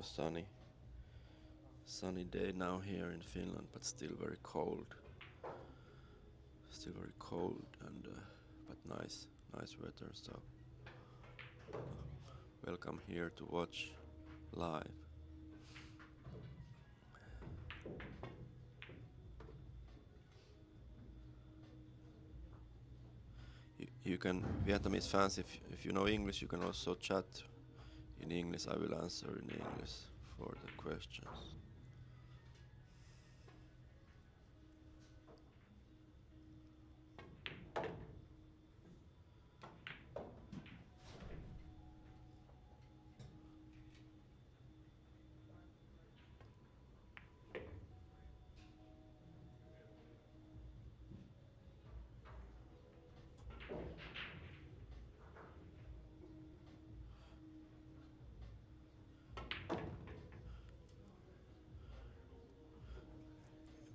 a sunny day now here in Finland, but still very cold. Still very cold and but nice weather. So welcome here to watch live. You can, Vietnamese fans, if you know English, you can also chat in English. I will answer in English for the questions.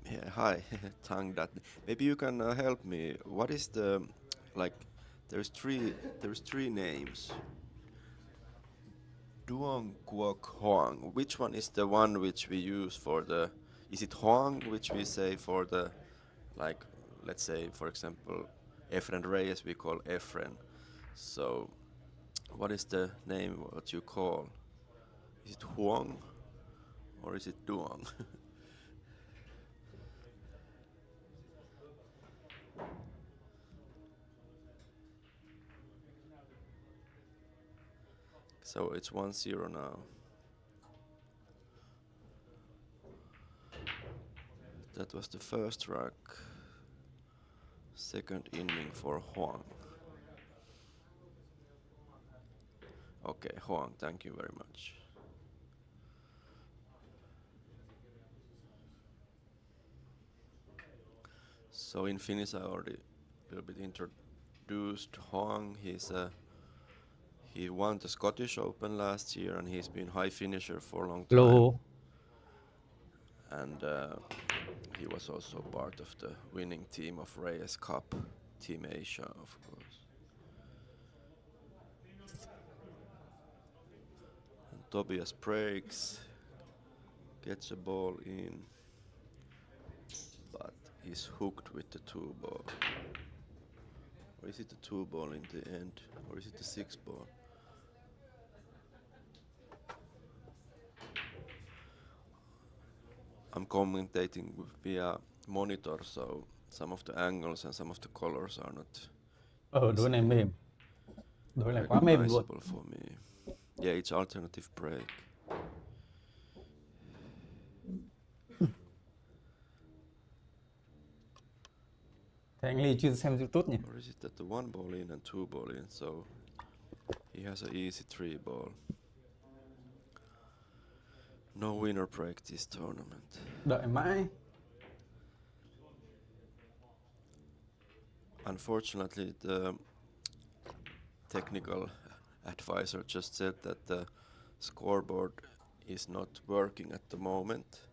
Yeah, hi, Tang. That maybe you can help me. What is the like? There's three names. Quoc Hoang. Which one is the one which we use for the? Is it Hoang which we say for the, like, let's say for example, Efren Reyes we call Efren. So, what is the name what you call? Is it Huang or is it Duang? So it's 1-0 now. That was the first rack. Second inning for Hoang. Okay, Hoang, thank you very much. So in Finnish I already a little bit introduced Hoang. He won the Scottish Open last year and he's been high finisher for a long time. Hello. And he was also part of the winning team of Reyes Cup, Team Asia, of course. And Tobias breaks, gets a ball in, but he's hooked with the 2-ball. Or is it the 2-ball in the end? Or is it the 6-ball? I'm commentating via monitor, so some of the angles and some of the colors are not Đôi này mềm. Đôi này quá mềm luôn. recognizable for me. Yeah, it's alternative break. Thế anh Ly chưa xem YouTube nhỉ? Or is it that the 1-ball in and 2-ball in, so he has an easy 3-ball. No winner break this tournament. Đợi mãi. Unfortunately, the technical advisor just said that the scoreboard is not working at the moment.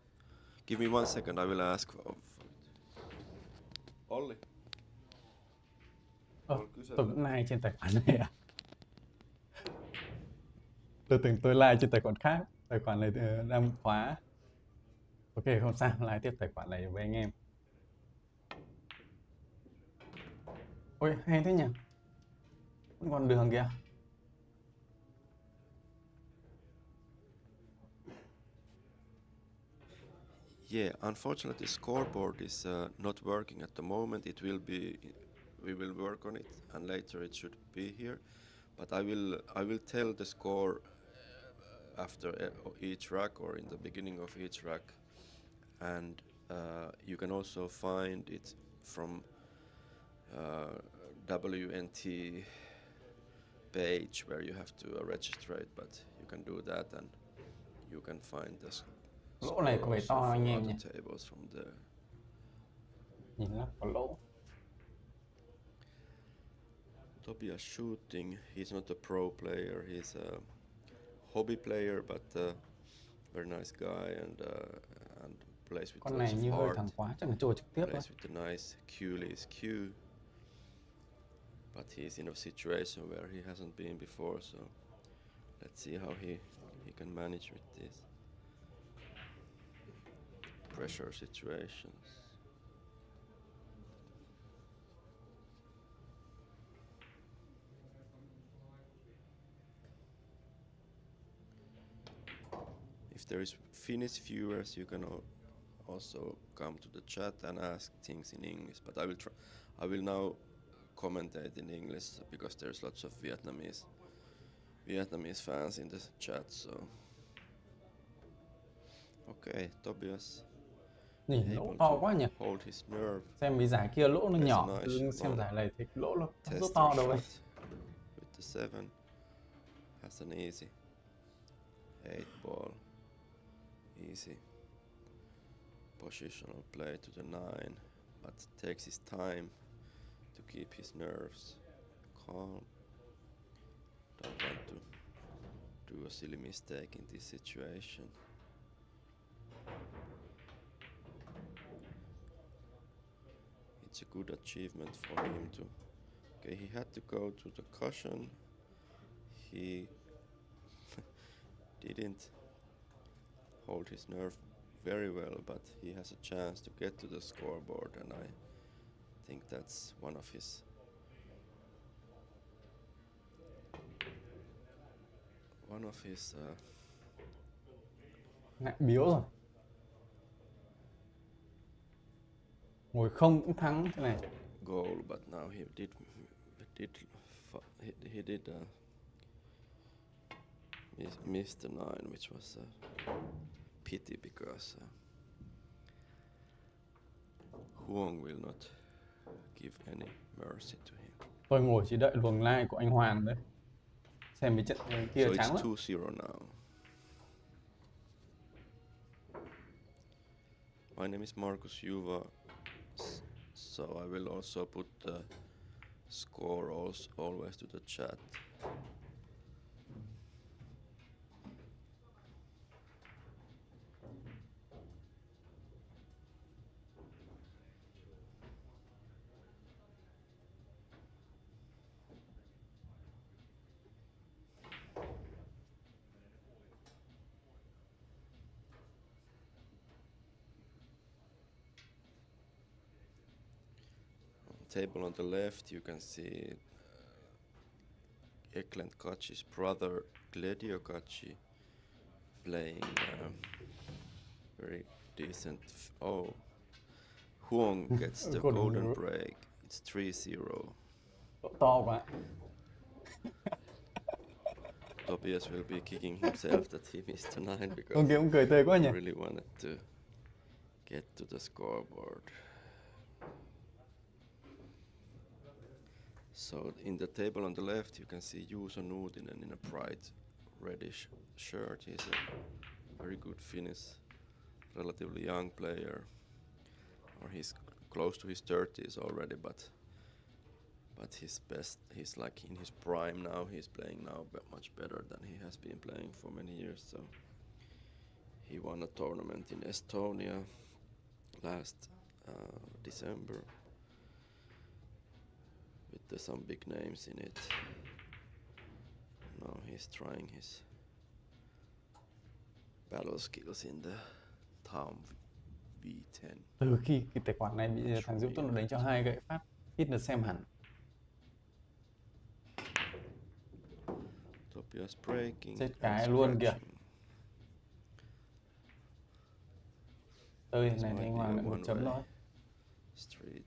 Give me 1 second, I will ask for it. Olli. Tôi vẫn like trên tài khoản này à? Tôi tưởng tôi like trên tài khoản khác. Tài khoản này đang khóa. Ok, không sao, like tiếp tài khoản này với anh em. Ôi, hay thế nhỉ? Vẫn còn đường kìa. Yeah, unfortunately, the scoreboard is not working at the moment. It will be, we will work on it, and later it should be here. But I will tell the score after each rack or in the beginning of each rack, and you can also find it from WNT page where you have to register it, but you can do that and you can find the Lỗ này có vẻ to anh em nhỉ? tables from there. Nhìn lắm có lỗ. Tobias shooting, he's not a pro player, he's a hobby player, but very nice guy and plays with Con lots này of như hơi heart. thẳng quá, chắc là trôi trực tiếp. Plays with the nice Q-Lee's Q, but he's in a situation where he hasn't been before, so let's see how he he can manage with these pressure situations. If there is Finnish viewers, you can also come to the chat and ask things in English. But I will now commentate in English because there's lots of Vietnamese fans in the chat. So, okay, Tobias Nhìn lỗ able to quá to nhỉ. hold his nerve. Xem mấy giải kia lỗ nó Plays a nhỏ, nice xem long giải này thì lỗ nó rất tester to đâu ấy. shot with the 7. Has an easy 8 ball. Easy positional play to the 9, but takes his time to keep his nerves calm. Don't want to do a silly mistake in this situation. It's a good achievement for him to... Okay, he had to go to the cushion. He didn't hold his nerve very well, but he has a chance to get to the scoreboard, and I think that's one of his Ngại biếu rồi. Ngồi không cũng thắng thế này. goal, but now he did miss the 9, which was a pity because Hoang will not give any mercy to him. Tôi ngồi chỉ đợi luồng like của anh Hoàng đấy. Xem mấy trận kia So trắng it's lắm. 2-0 now. My name is Markus Juva, so I will also put the score always to the chat. Table on the left, you can see Eklent Kachi's brother Gledio Kachi playing very decent. Hoang gets the golden break. It's 3-0. To quá. Tobias will be kicking himself that he missed the 9 because Ông kia cũng cười tươi quá nhỉ. he really wanted to get to the scoreboard. So in the table on the left, you can see Juuso Nuutinen in a bright reddish shirt. He's a very good Finnish, relatively young player, or he's close to his 30s already, but he's like in his prime now. He's playing now much better than he has been playing for many years. So he won a tournament in Estonia last December. With some big names in it. Now he's trying his battle skills in the Town V10. Từ khi cái tài khoản này bị thằng Diễm Tuấn nó đánh cho 2 gậy phát, ít được xem hẳn. Tobias breaking. Chết cái luôn kìa. Này thì anh Hoàng lại 1 chấm thôi. Street.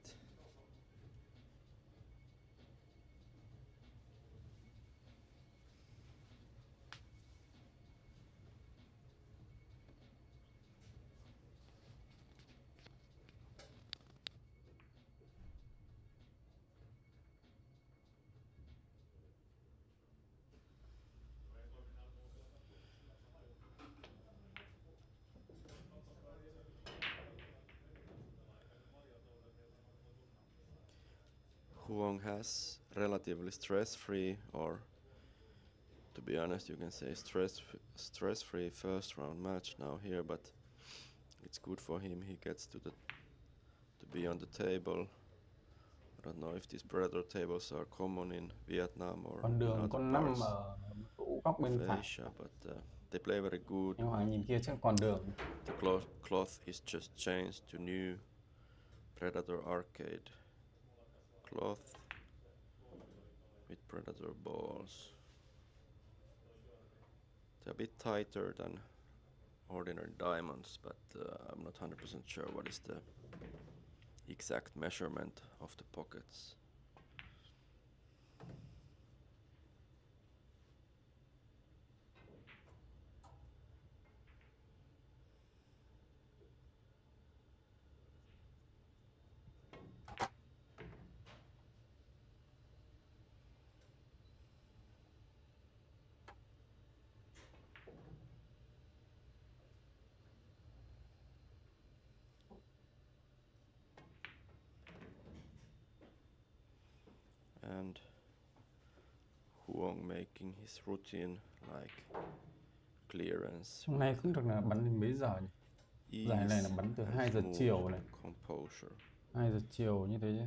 Hoang has relatively stress-free, or to be honest, you can say stress-free first round match now here, but it's good for him. He gets to be on the table. I don't know if these predator tables are common in Vietnam or Con đường in other con 5 parts ở góc bên of phải. Asia, but They play very good. Anh Hoàng nhìn kia chắc còn đường. The cloth is just changed to new Predator arcade cloth with Predator balls. They're a bit tighter than ordinary diamonds, but I'm not 100% sure what is the exact measurement of the pockets. And Hoang making his routine like clearance. Hôm nay không được là bắn đến mấy giờ nhỉ? Giải này là bắn từ 2 giờ chiều này. Composure. 2 giờ chiều như thế chứ.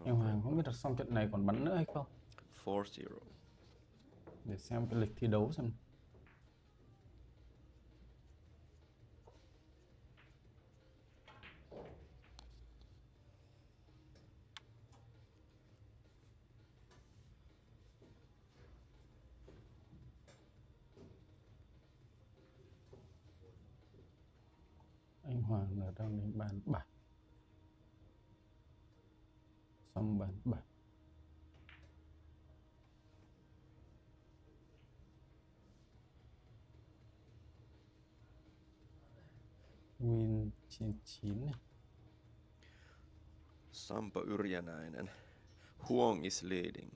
Anh Hoàng không biết là xong trận này còn bắn nữa hay không? 4-0. Để xem cái lịch thi đấu xem. Anh Hoàng là đang đánh bàn 7. Xong bàn 7. Win trên 9 này. Sampo Yrjänäinen. Hoang is leading.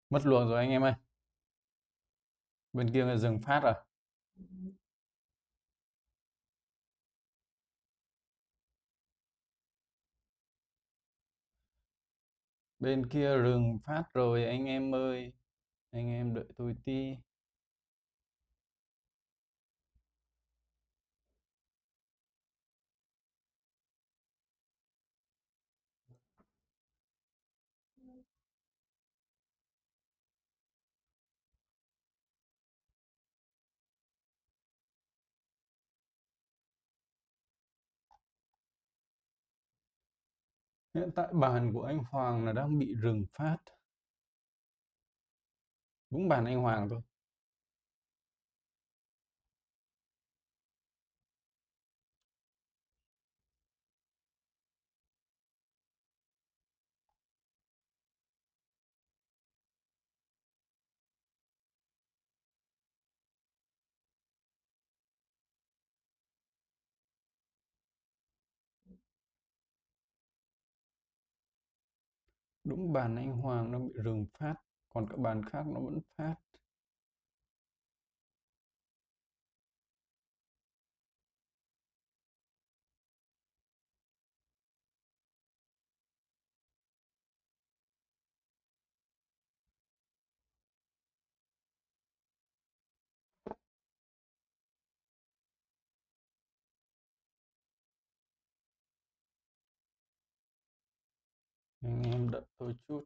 Mất luồng rồi anh em ơi. Bên kia là dừng phát rồi. Bên kia rừng phát rồi anh em ơi. Anh em đợi tôi tí. Hiện tại bàn của anh Hoàng là đang bị rừng phát. Đúng bàn anh Hoàng thôi. Đúng bàn anh Hoàng nó bị rừng phát. Còn các bàn khác nó vẫn phát. Anh em đợi tôi chút.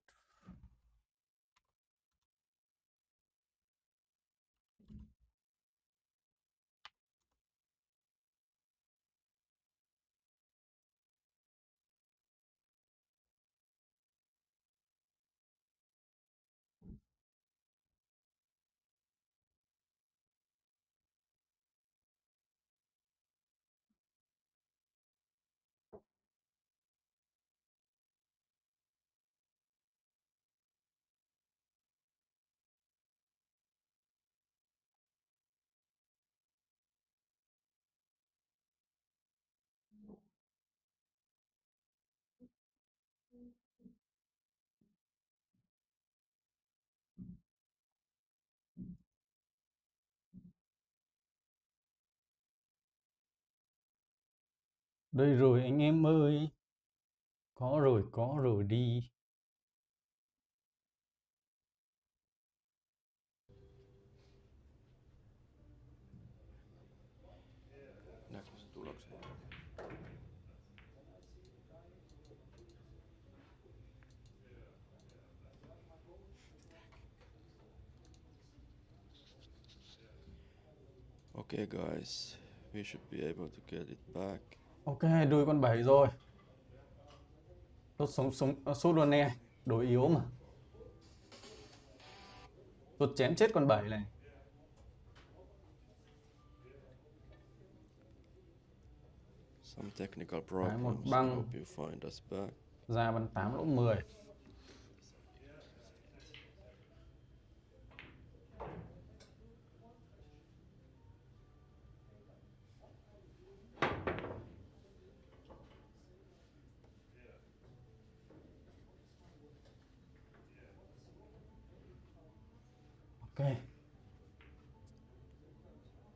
Đây rồi anh em ơi. Có rồi đi. Näkyy tuloksia. Okay guys, we should be able to get it back. Ok, đuổi con 7 rồi. Tôi sút luôn nè. Đồ yếu mà. Tôi chém chết con 7 này. Some technical Đấy, một problems. I băng hope you find us back. ra bắn 8 lỗ 10. Ok.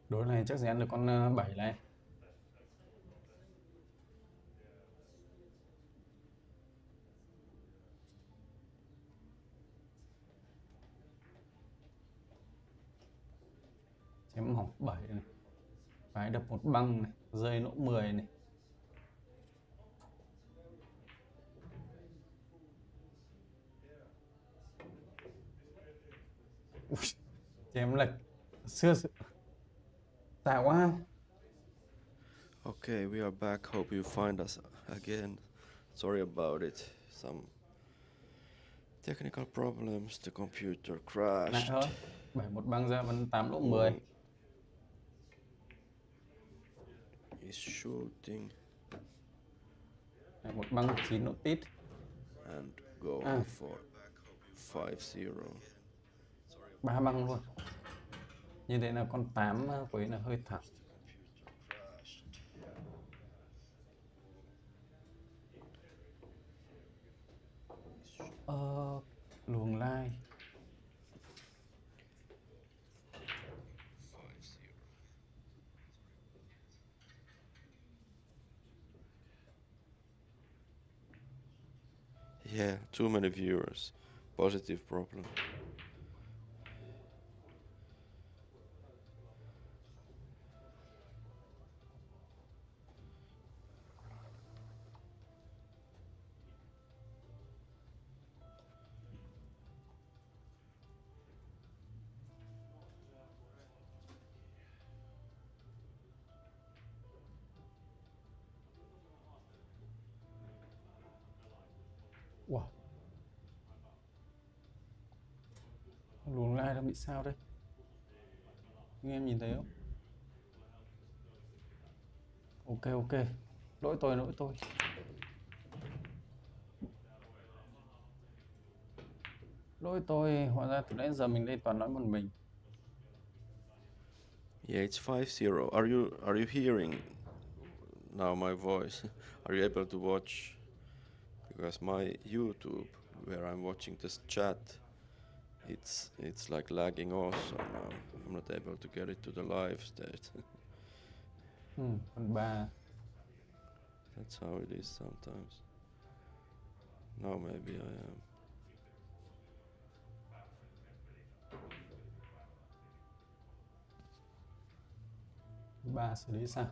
Đối này chắc sẽ ăn được con 7 này. Chém hỏng 7 này. Phải đập một băng này, rơi lỗ 10 này. Ui, chém lệch. Xưa xạ quá. Okay, we are back. Hope you find us again. Sorry about it. Some technical problems. The computer Lại crashed. thôi. 7 một băng ra bắn 8 lỗ 10. Quoc is shooting Này, một băng 9 lỗ tít. and going for 5-0. 3 băng luôn. Như thế là con 8 của ấy là hơi thẳng. Luồng lai. Yeah, too many viewers. Positive problem. Wow. Luồng lai đang bị sao đây? Anh em nhìn thấy không? Ok. Lỗi tôi. Lỗi tôi, hóa ra từ nãy giờ mình đây toàn nói một mình. Yeah, it's 5-0. Are you hearing now my voice? Are you able to watch? Because my YouTube, where I'm watching this chat, it's like lagging also now. I'm not able to get it to the live state. Con 3. That's how it is sometimes. Now maybe I am. Con 3 xử lý sao?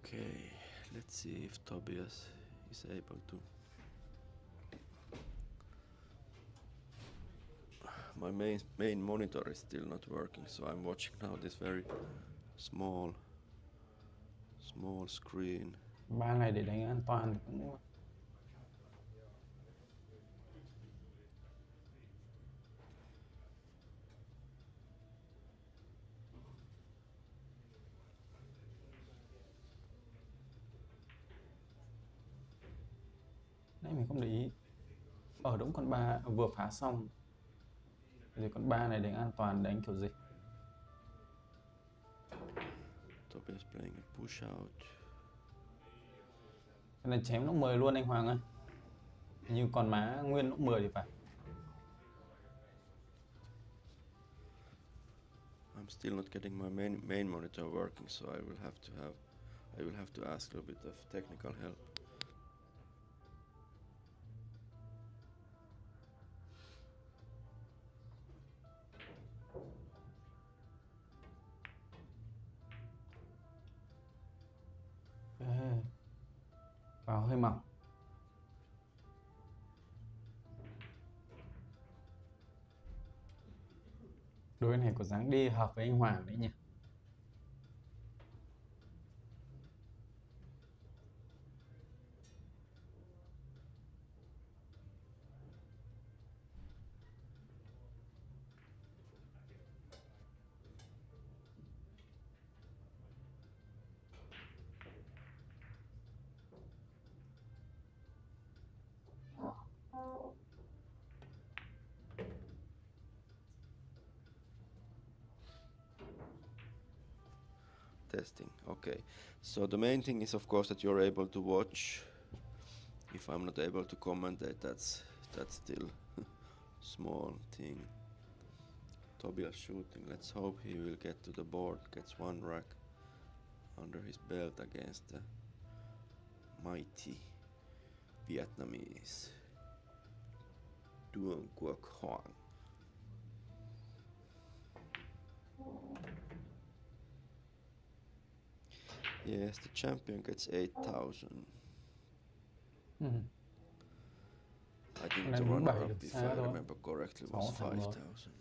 Okay, Let's see if Tobias is able to. My main monitor is still not working, so I'm watching now this very small screen. Ba này để đánh an toàn thì cũng nãy mình không để ý. Đúng con ba vừa phá xong. Rồi con ba này đánh an toàn đánh kiểu gì? Tobias playing a push out. Cái này chém nó 10 luôn anh Hoàng ơi. Như còn má nguyên nó 10 thì phải. I'm still not getting my main monitor working, so I will have to ask a bit of technical help. Vào hơi mỏng. Đôi này có dáng đi hợp với anh Hoàng đấy nhỉ. Testing. Okay. So the main thing is, of course, that you're able to watch. If I'm not able to commentate, that's still small thing. Tobias shooting. Let's hope he will get to the board, gets one rack under his belt against the mighty Vietnamese Quoc Hoang. Yes, the champion gets 8,000. I think the runner-up, if I remember correctly, was 5,000.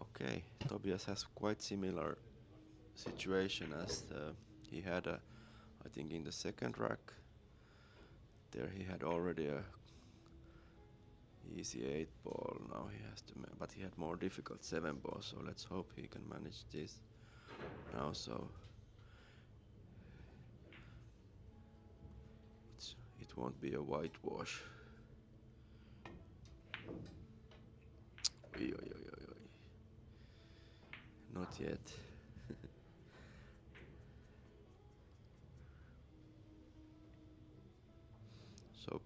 Okay, Tobias has quite similar situation as he had I think in the second rack. There he had already a easy 8 ball. Now he has to, but he had more difficult 7 ball. So let's hope he can manage this now. So it won't be a whitewash. Oi. Not yet. So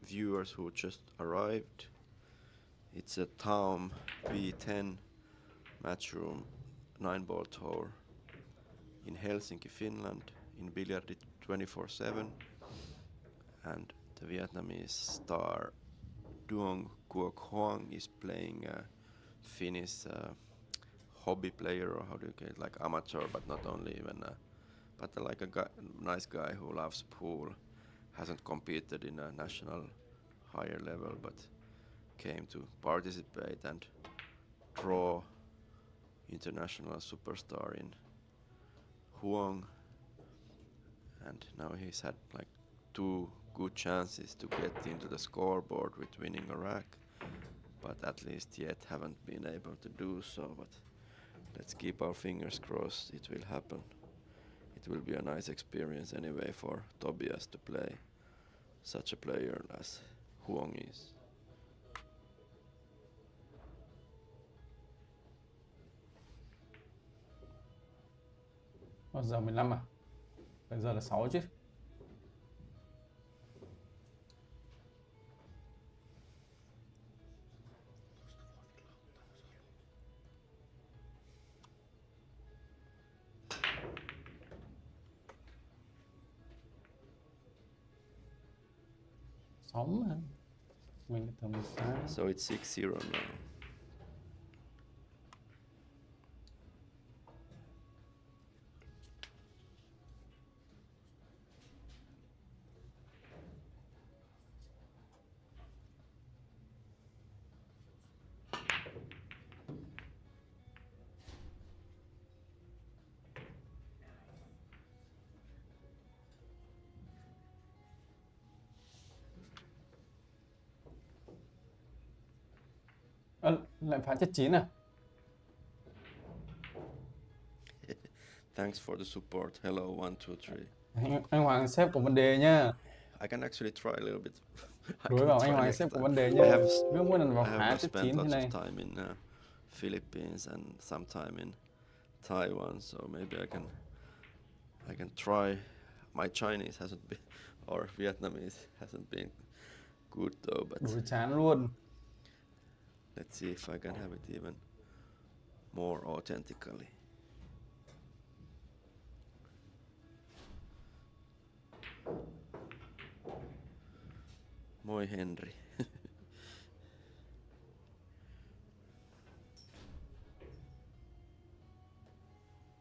viewers who just arrived, it's a Taum V10 matchroom 9-ball tour in Helsinki, Finland, in Billiard 24/7, and the Vietnamese star Quoc Hoang is playing a Finnish hobby player, or how do you get it, like amateur, but not only even but like a nice guy who loves pool. Hasn't competed in a national higher level, but came to participate and draw international superstar in Huang, and now he's had like 2 good chances to get into the scoreboard with winning a rack, but at least yet haven't been able to do so. But let's keep our fingers crossed it will happen. It will be a nice experience anyway for Tobias to play such a player as Huang is. Giờ 15 à? Bây giờ là 6 chứ. Sống hả? Mình cái tầm sáng. So it's 6-0 now. Lại phá chất 9 à? Thanks for the support. Hello, 1, 2, 3. Anh Hoàng sếp có vấn đề nhá. I can actually try a little bit. I Đối can bảo anh try Hoàng next sếp có time. vấn đề I nhá. have Cứ mỗi lần vào I have phá not chất spent 9 thế lots này. of time in Philippines and some time in Taiwan, so maybe I can try. My Chinese hasn't been, or Vietnamese hasn't been good though, but Đối chán luôn. let's see if I can have it even more authentically. Moi Henry.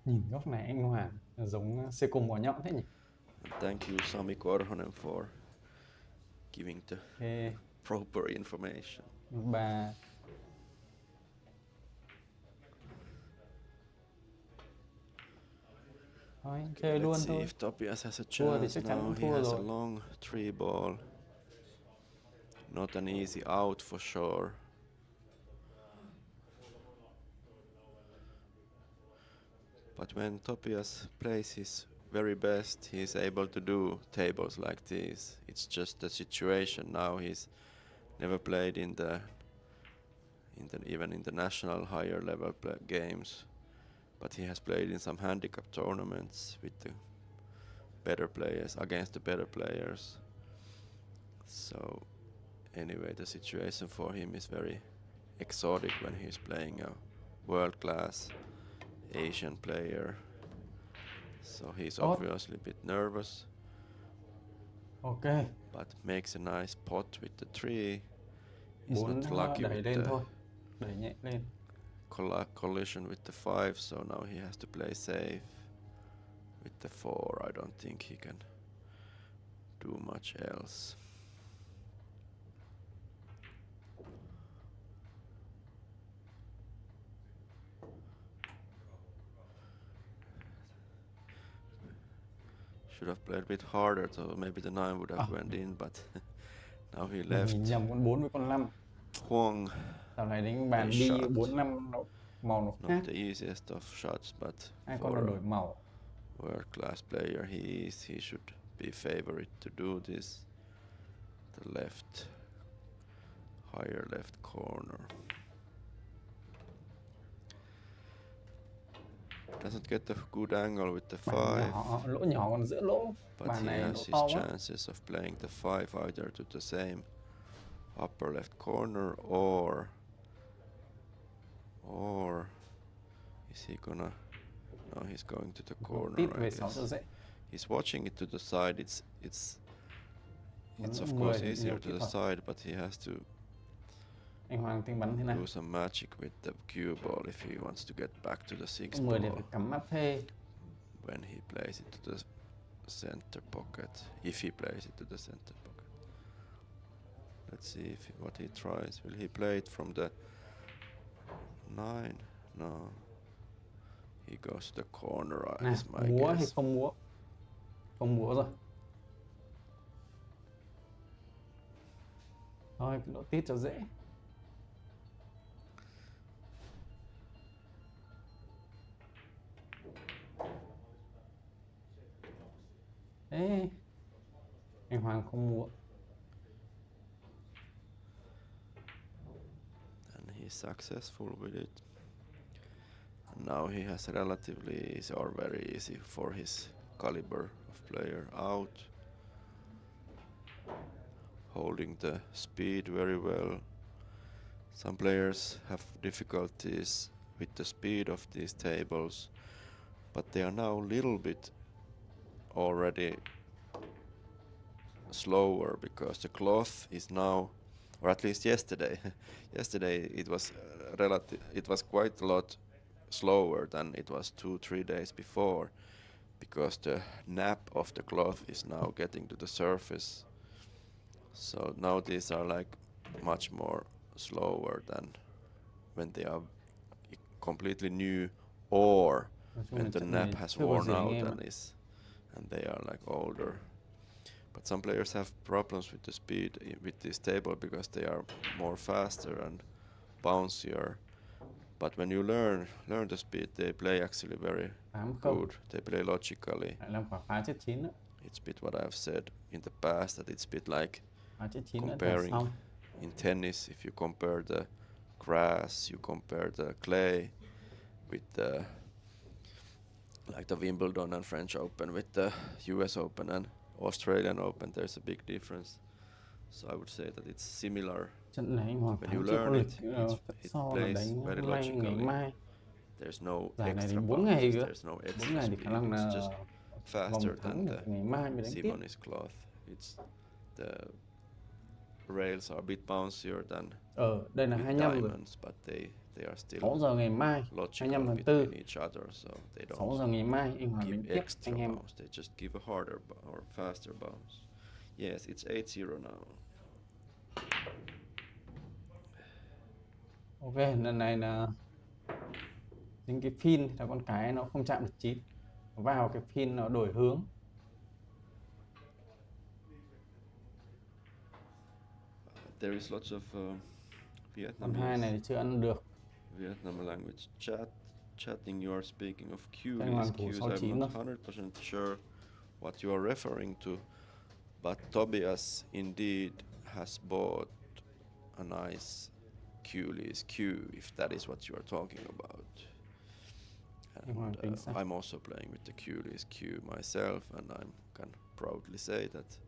Nhìn góc này anh Hoàng giống Seiko mỏ nhọn thế nhỉ? And thank you Sami Korhonen for giving the Okay. proper information. Bà thôi chơi Let's luôn see thôi. if Tobias has a Thua thì chance chắc chắn now. cũng He thua has a rồi. long 3 ball. Not an easy out for sure. But when Tobias plays his very best, he's able to do tables like these. It's just the situation now. He's never played even in the national higher level games, but he has played in some handicap tournaments with the better players against the better players. So anyway, the situation for him is very exotic when he's playing a world-class Asian player. So he's obviously a bit nervous, Ok. but makes a nice pot with the 3. He's 4 not lucky đẩy with lên the thôi. Đẩy nhẹ lên. collision with the 5, so now he has to play safe. With the 4, I don't think he can do much else. Should have played a bit harder, so maybe the 9 would have went in, but now he Mình left. nhìn nhầm con 4 với con 5. Hoang, Dạo này đánh bàn A đi shot. 4 5 màu nó khác. not the easiest of shots, but Hai con nó for đổi a màu. world-class player he should be favorite to do this. The left, higher left corner. Doesn't get a good angle with the 5, Nhỏ, lỗ nhỏ còn giữa lỗ. but Bàn he này has lỗ his to quá. chances of playing the 5 either to the same upper left corner or is he gonna? No, he's going to the corner. Tít I về 6 guess. cho dễ. He's watching it to the side. It's of Bắn course 10 easier nhiều to kỹ the thuật. side, but he has to Anh Hoàng tính bắn thế nào? do some magic with the cue ball if he wants to get back to the 6 10 để ball phải cắm áp thê. when he plays it to the center pocket. If he plays it to the center pocket. Let's see what he tries. Will he play it from the 9? No. He goes to the corner, Nè, is my múa hay guess. không múa? Không múa rồi. Thôi, cứ đổ tít cho dễ. Ê, anh Hoàng không múa. And he's successful with it. And now he has relatively easy or very easy for his caliber of player out. Holding the speed very well. Some players have difficulties with the speed of these tables, but they are now a little bit already slower because the cloth is now, or at least yesterday, yesterday it was it was quite a lot slower than it was 2-3 days before, because the nap of the cloth is now getting to the surface. So now these are like much more slower than when they are completely new, or Nói chung when là the trận nap này has chưa bao worn giờ anh out em ạ. and they are like older. But some players have problems with the speed with this table because they are more faster and bouncier. But when you learn the speed, they play actually very 8-0. good. They play logically. Lại làm quả phá chết 9 nữa. It's a bit what I've said in the past, that it's a bit like Phá chết 9 nữa là comparing xong. in tennis. If you compare the grass, you compare the clay with the like the Wimbledon and French Open with the US Open and Australian Open, there's a big difference. So I would say that it's similar. Trận này anh Hoàng When you Thắng chưa có learn lịch it, it so là plays đánh very hôm nay ngày logically. mai. There's no Giải này extra đến 4 bounces, ngày cơ. there's no 4 extra ngày thì speed, khả năng it's là just vòng faster thắng than được the ngày mai mới đánh tiếp. Simonis cloth. It's the rails are a bit bouncier than Đây là with 25 rồi. diamonds, but they are still 6 giờ ngày mai, logical 25 tháng 4. between each other, so they 6 giờ don't ngày mai anh Hoàng đánh give tiếp extra anh em. bounce. They just give a harder or faster bounce. Yes, it's 8-0 now. Ok, lần này là dính cái pin là con cái nó không chạm được 9. Vào cái pin nó đổi hướng. There is lots of Con 2 này thì chưa ăn được. Vietnam language chatting. You are speaking of Anh Hoàng cues. thủ Cues, 69 I'm not thôi. 100% sure what you are referring to, but Tobias indeed has bought a nice Cule's cue, if that is what you are talking about. And I'm also playing with the Cule's cue myself, and I can proudly say that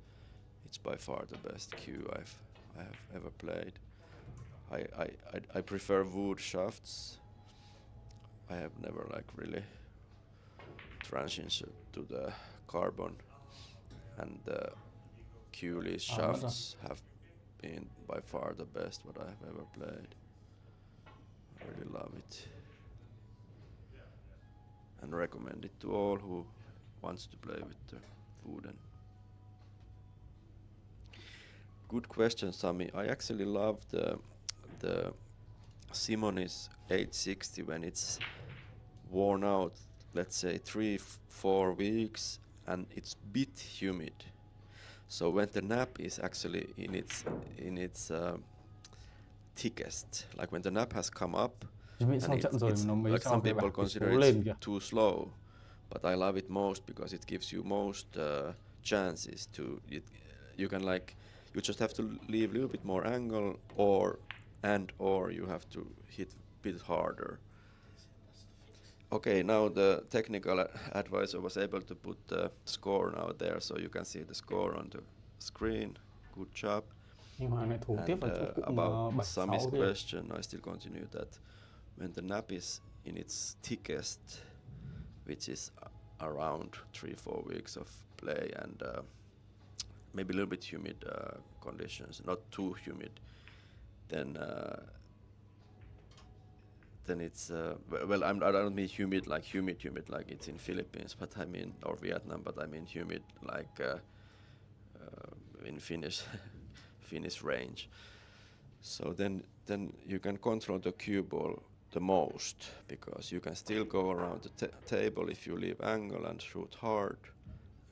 it's by far the best cue I have ever played. I prefer wood shafts. I have never like really transitioned to the carbon, and the Cule's shafts have been by far the best what I have ever played. I really love it and recommend it to all who wants to play with the wooden. Good question, Sami. I actually love the Simonis 860 when it's worn out, let's say 3-4 weeks, and it's bit humid. So when the nap is actually in its thickest, like when the nap has come up, and it's like some people consider it too slow, but I love it most because it gives you most chances to you can like you just have to leave a little bit more angle, or you have to hit a bit harder. Okay, now the technical advisor was able to put the score now there, so you can see the score on the screen. Good job. And about Sami's question, I still continue that when the nap is in its thickest, which is around 3-4 weeks of play, and maybe a little bit humid conditions, not too humid, then it's well, I don't mean humid like it's in Philippines, but I mean, or Vietnam, but I mean humid like in Finnish Finnish range. So then you can control the cue ball the most, because you can still go around the table if you leave angle and shoot hard,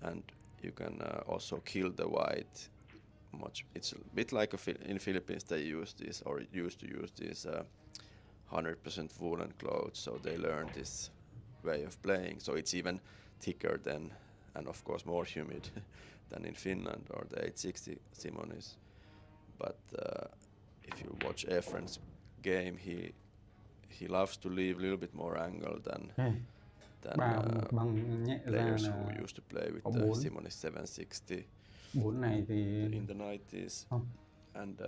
and you can also kill the white much. It's a bit like in Philippines they use this, or used to use this 100% woolen clothes, so they learned this way of playing. So it's even thicker than, and of course more humid than in Finland or the 860 Simonis. But if you watch Efren's game, he loves to leave a little bit more angle than players who used to play with the Simonis 760 in the 90s. And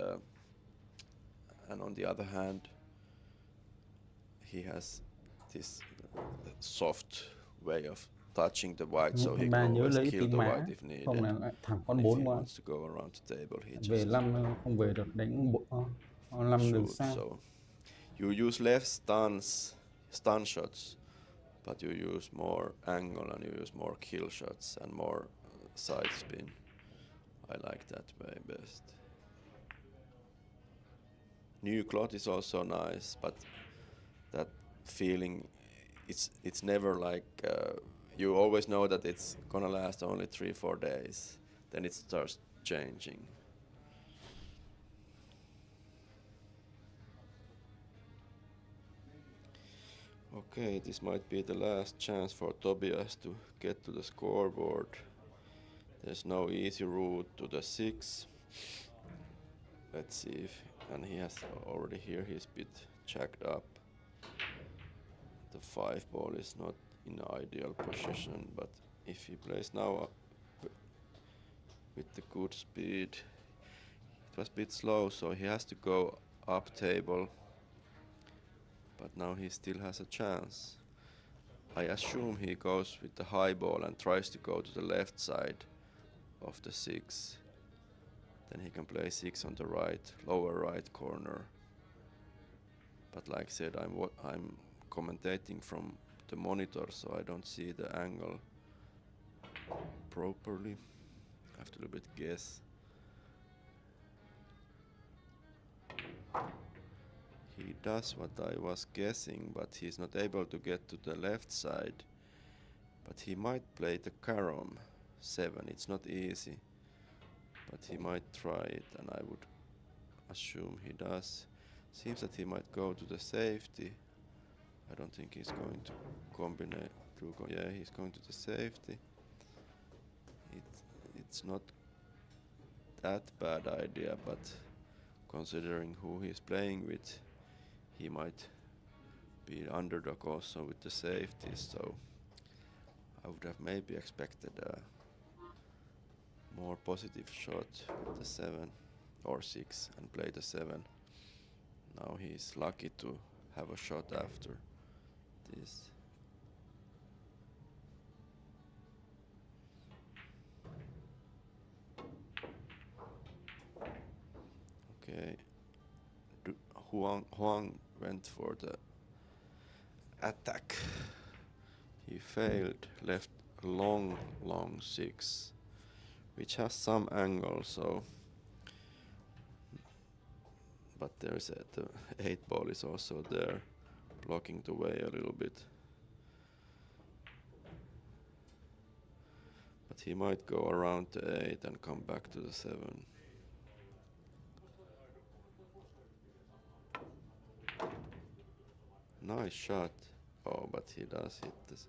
on the other hand, he has this soft way of touching the white, so he Thằng can ba nhớ always lấy kill tiền the mã, white if needed. không là lại thẳng And con if 4 he qua. wants to go around the table, he Về just 5 không về được, đánh con 5 đường shoot. xa. So you use less stun shots, but you use more angle and you use more kill shots and more side spin. I like that way best. JQuoc is also nice, but that feeling, it's never like you always know that it's gonna last only 3-4 days. Then it starts changing. Okay, this might be the last chance for Tobias to get to the scoreboard. There's no easy route to the 6. Let's see if, and he has already here, he's a bit jacked up. The 5 ball is not in ideal position, but if he plays now with the good speed, it was a bit slow, so he has to go up table, but now he still has a chance. I assume he goes with the high ball and tries to go to the left side of the 6. Then he can play 6 on the lower right corner. But like I said, I'm commentating from the monitor, so I don't see the angle properly. I have to a little bit guess. He does what I was guessing, but he's not able to get to the left side. But he might play the carom 7. It's not easy, but he might try it, and I would assume he does. Seems that he might go to the safety. I don't think he's going to combine. Yeah, he's going to the safety. It's not that bad idea, but considering who he's playing with, he might be underdog also with the safety. So I would have maybe expected a more positive shot with the 7 or 6 and play the 7. Now he's lucky to have a shot after this. Okay, Hoang went for the attack. He failed, left a long 6, which has some angle, so. But there's the 8 ball is also there, blocking the way a little bit. But he might go around the 8 and come back to the 7. Nice shot. Oh, but he does hit this.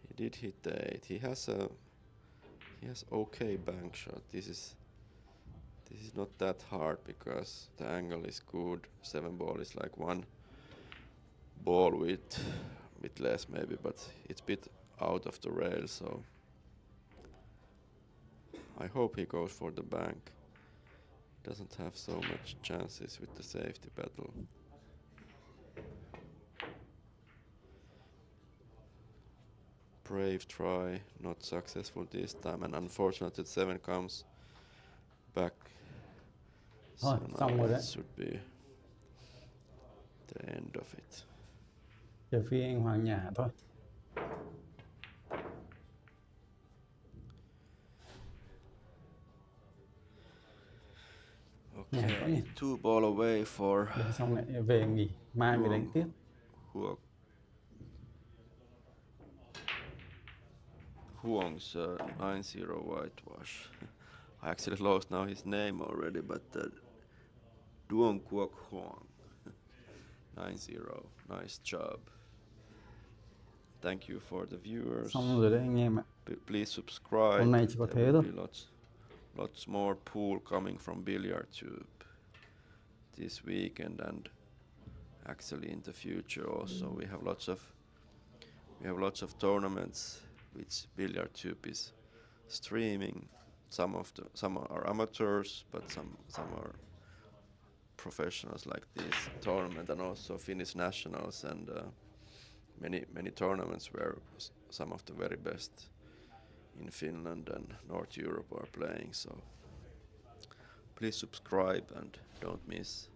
He did hit the 8. He has okay bank shot. This is not that hard because the angle is good. 7 ball is like 1 ball with less maybe, but it's a bit out of the rail, so I hope he goes for the bank. He doesn't have so much chances with the safety battle. Brave try, not successful this time, and unfortunately 7 comes back. So now it should be the end of it. Trừ phi anh Hoàng nhả thôi. Okay, 2 ball away for. Để xong lại về nghỉ, mai mới đánh tiếp. Hoang's 9-0 whitewash. I actually lost now his name already, but Quoc Hoang 9-0. Nice job. Thank you for the viewers. Xong rồi đấy anh em ạ. Please subscribe. Hôm nay chỉ có thế thôi. Lots more pool coming from Billiard Tube this weekend and actually in the future also. We have lots of tournaments which Billiard Tube is streaming. Some are amateurs, but some are professionals like this tournament, and also Finnish nationals and many tournaments where some of the very best in Finland and North Europe are playing. So please subscribe and don't miss